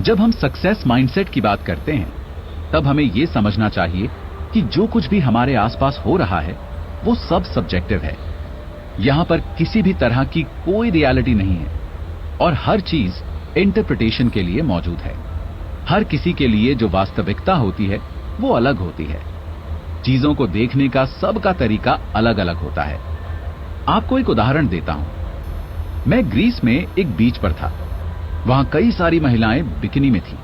जब हम success mindset की बात करते हैं, तब हमें यह समझना चाहिए कि जो कुछ भी हमारे आसपास हो रहा है वो सब सब्जेक्टिव है। यहां पर किसी भी तरह की कोई रियलिटी नहीं है और हर चीज इंटरप्रिटेशन के लिए मौजूद है। हर किसी के लिए जो वास्तविकता होती है वो अलग होती है। चीजों को देखने का सबका तरीका अलग अलग होता है। आपको एक उदाहरण देता हूं। मैं ग्रीस में एक बीच पर था। वहां कई सारी महिलाएं बिकिनी में थी।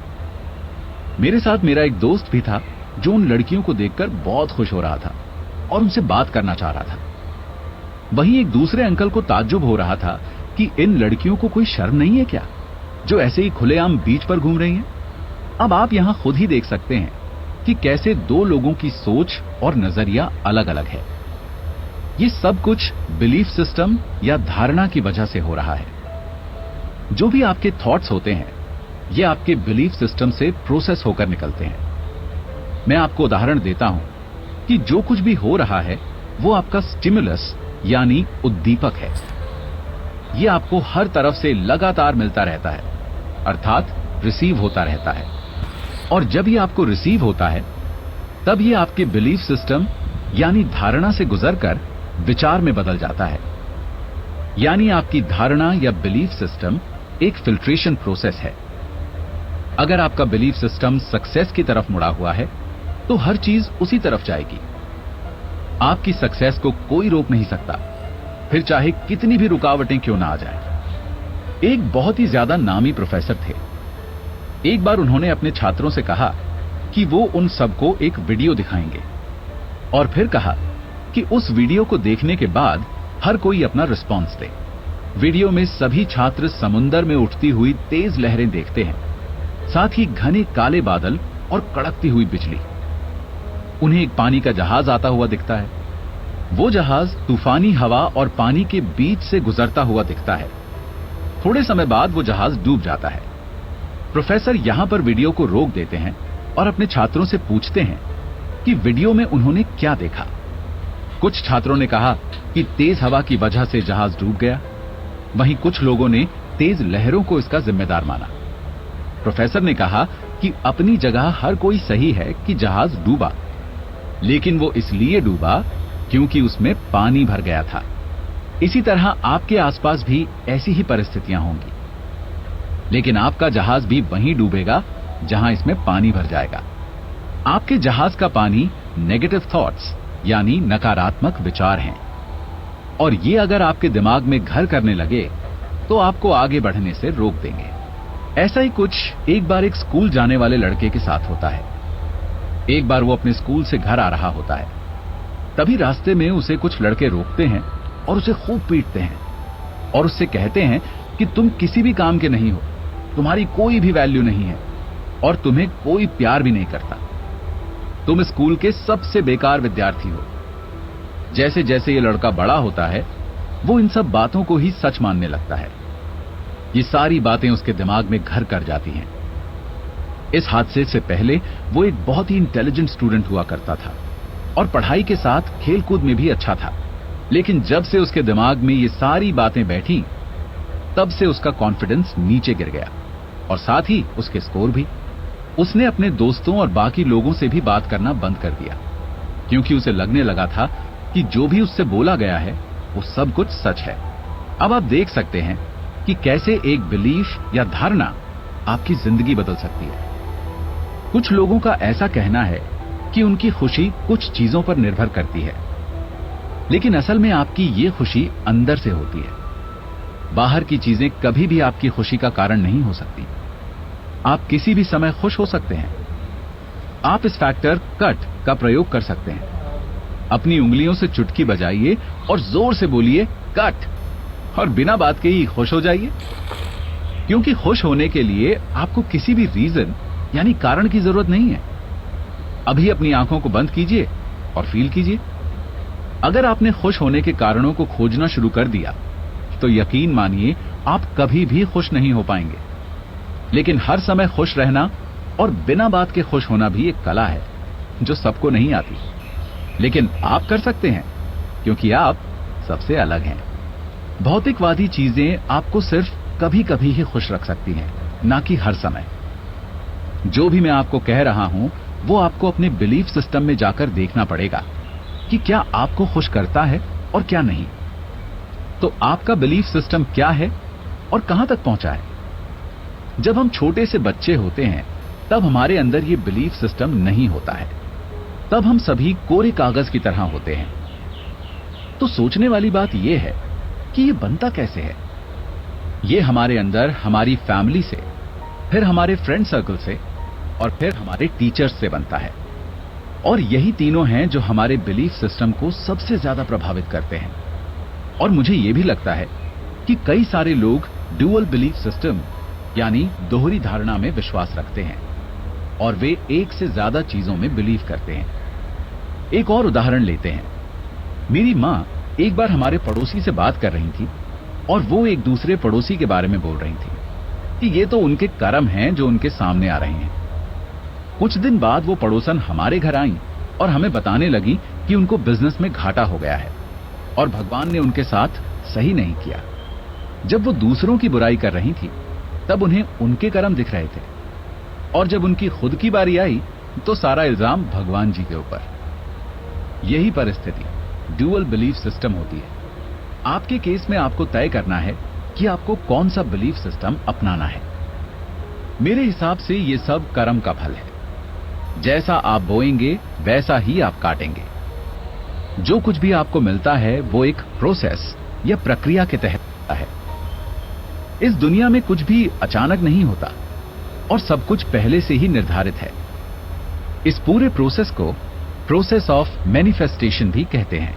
मेरे साथ मेरा एक दोस्त भी था जो उन लड़कियों को देखकर बहुत खुश हो रहा था और उनसे बात करना चाह रहा था। वहीं एक दूसरे अंकल को ताज्जुब हो रहा था कि इन लड़कियों को कोई शर्म नहीं है क्या, जो ऐसे ही खुलेआम बीच पर घूम रही हैं। अब आप यहां खुद ही देख सकते हैं कि कैसे दो लोगों की सोच और नजरिया अलग अलग है। ये सब कुछ बिलीफ सिस्टम या धारणा की वजह से हो रहा है। जो भी आपके थॉट्स होते हैं ये आपके बिलीफ सिस्टम से प्रोसेस होकर निकलते हैं। मैं आपको उदाहरण देता हूं कि जो कुछ भी हो रहा है वो आपका स्टिमुलस यानी उद्दीपक है। ये आपको हर तरफ से लगातार मिलता रहता है, अर्थात रिसीव होता रहता है। और जब ये आपको रिसीव होता है तब ये आपके बिलीफ सिस्टम यानी धारणा से गुजरकर विचार में बदल जाता है। यानी आपकी धारणा या बिलीफ सिस्टम एक फिल्ट्रेशन प्रोसेस है। अगर आपका बिलीफ सिस्टम सक्सेस की तरफ मुड़ा हुआ है तो हर चीज उसी तरफ जाएगी। आपकी सक्सेस को कोई रोक नहीं सकता, फिर चाहे कितनी भी रुकावटें क्यों ना आ जाएं। एक बहुत ही ज्यादा नामी प्रोफेसर थे। एक बार उन्होंने अपने छात्रों से कहा कि वो उन सबको एक वीडियो दिखाएंगे और फिर कहा कि उस वीडियो को देखने के बाद हर कोई अपना रिस्पॉन्स दे। वीडियो में सभी छात्र समुंदर में उठती हुई तेज लहरें देखते हैं, साथ ही घने काले बादल और कड़कती हुई बिजली। उन्हें एक पानी का जहाज आता हुआ दिखता है। वो जहाज तूफानी हवा और पानी के बीच से गुजरता हुआ दिखता है। थोड़े समय बाद वो जहाज डूब जाता है। प्रोफेसर यहां पर वीडियो को रोक देते हैं और अपने छात्रों से पूछते हैं कि वीडियो में उन्होंने क्या देखा। कुछ छात्रों ने कहा कि तेज हवा की वजह से जहाज डूब गया। वहीं कुछ लोगों ने तेज लहरों को इसका जिम्मेदार माना। प्रोफेसर ने कहा कि अपनी जगह हर कोई सही है कि जहाज डूबा, लेकिन वो इसलिए डूबा क्योंकि उसमें पानी भर गया था। इसी तरह आपके आसपास भी ऐसी ही परिस्थितियां होंगी, लेकिन आपका जहाज भी वहीं डूबेगा जहां इसमें पानी भर जाएगा। आपके जहाज का पानी नेगेटिव थॉट्स यानी नकारात्मक विचार हैं, और ये अगर आपके दिमाग में घर करने लगे तो आपको आगे बढ़ने से रोक देंगे। ऐसा ही कुछ एक बार एक स्कूल जाने वाले लड़के के साथ होता है। एक बार वो अपने स्कूल से घर आ रहा होता है। तभी रास्ते में उसे कुछ लड़के रोकते हैं और उसे खूब पीटते हैं और उससे कहते हैं कि तुम किसी भी काम के नहीं हो, तुम्हारी कोई भी वैल्यू नहीं है और तुम्हें कोई प्यार भी नहीं करता। तुम स्कूल के सबसे बेकार विद्यार्थी हो। जैसे जैसे ये लड़का बड़ा होता है वो इन सब बातों को ही सच मानने लगता है। ये सारी बातें उसके दिमाग में घर कर जाती हैं। इस हादसे से पहले वो एक बहुत ही इंटेलिजेंट स्टूडेंट हुआ करता था और पढ़ाई के साथ खेलकूद में भी अच्छा था। लेकिन जब से उसके दिमाग में ये सारी बातें बैठी तब से उसका कॉन्फिडेंस नीचे गिर गया और साथ ही उसके स्कोर भी। उसने अपने दोस्तों और बाकी लोगों से भी बात करना बंद कर दिया, क्योंकि उसे लगने लगा था कि जो भी उससे बोला गया है वो सब कुछ सच है। अब आप देख सकते हैं कि कैसे एक बिलीफ या धारणा आपकी जिंदगी बदल सकती है। कुछ लोगों का ऐसा कहना है कि उनकी खुशी कुछ चीजों पर निर्भर करती है, लेकिन असल में आपकी ये खुशी अंदर से होती है। बाहर की चीजें कभी भी आपकी खुशी का कारण नहीं हो सकती। आप किसी भी समय खुश हो सकते हैं। आप इस फैक्टर कट का प्रयोग कर सकते हैं। अपनी उंगलियों से चुटकी बजाइए और जोर से बोलिए कट, और बिना बात के ही खुश हो जाइए। क्योंकि खुश होने के लिए आपको किसी भी रीजन यानी कारण की जरूरत नहीं है। अभी अपनी आंखों को बंद कीजिए और फील कीजिए। अगर आपने खुश होने के कारणों को खोजना शुरू कर दिया तो यकीन मानिए आप कभी भी खुश नहीं हो पाएंगे। लेकिन हर समय खुश रहना और बिना बात के खुश होना भी एक कला है जो सबको नहीं आती, लेकिन आप कर सकते हैं क्योंकि आप सबसे अलग हैं। भौतिकवादी चीजें आपको सिर्फ कभी कभी ही खुश रख सकती हैं, ना कि हर समय। जो भी मैं आपको कह रहा हूं वो आपको अपने बिलीफ सिस्टम में जाकर देखना पड़ेगा कि क्या आपको खुश करता है और क्या नहीं। तो आपका बिलीफ सिस्टम क्या है और कहां तक पहुंचा है? जब हम छोटे से बच्चे होते हैं तब हमारे अंदर ये बिलीफ सिस्टम नहीं होता है। तब हम सभी कोरे कागज की तरह होते हैं। तो सोचने वाली बात यह है कि ये बनता कैसे है। ये हमारे अंदर हमारी फैमिली से, फिर हमारे फ्रेंड सर्कल से और फिर हमारे टीचर्स से बनता है। और यही तीनों हैं जो हमारे बिलीफ सिस्टम को सबसे ज्यादा प्रभावित करते हैं। और मुझे यह भी लगता है कि कई सारे लोग ड्यूअल बिलीफ सिस्टम यानी दोहरी धारणा में विश्वास रखते हैं और वे एक से ज्यादा चीजों में बिलीव करते हैं। एक और उदाहरण लेते हैं। मेरी मां एक बार हमारे पड़ोसी से बात कर रही थी और वो एक दूसरे पड़ोसी के बारे में बोल रही थी कि ये तो उनके कर्म हैं जो उनके सामने आ रहे हैं। कुछ दिन बाद वो पड़ोसन हमारे घर आई और हमें बताने लगी कि उनको बिजनेस में घाटा हो गया है और भगवान ने उनके साथ सही नहीं किया। जब वो दूसरों की बुराई कर रही थी तब उन्हें उनके कर्म दिख रहे थे और जब उनकी खुद की बारी आई तो सारा इल्जाम भगवान जी के ऊपर। यही परिस्थिति ड्यूअल बिलीफ सिस्टम होती है। आपके केस में आपको तय करना है कि आपको कौन सा बिलीफ सिस्टम अपनाना है। मेरे हिसाब से ये सब कर्म का फल है। जैसा आप बोएंगे वैसा ही आप काटेंगे। जो कुछ भी आपको मिलता है वो एक प्रोसेस या प्रक्रिया के तहत होता है। इस दुनिया में कुछ भी अचानक नहीं होता और सब कुछ पहले से ही निर्धारित है। इस पूरे प्रोसेस को प्रोसेस ऑफ मैनिफेस्टेशन भी कहते हैं।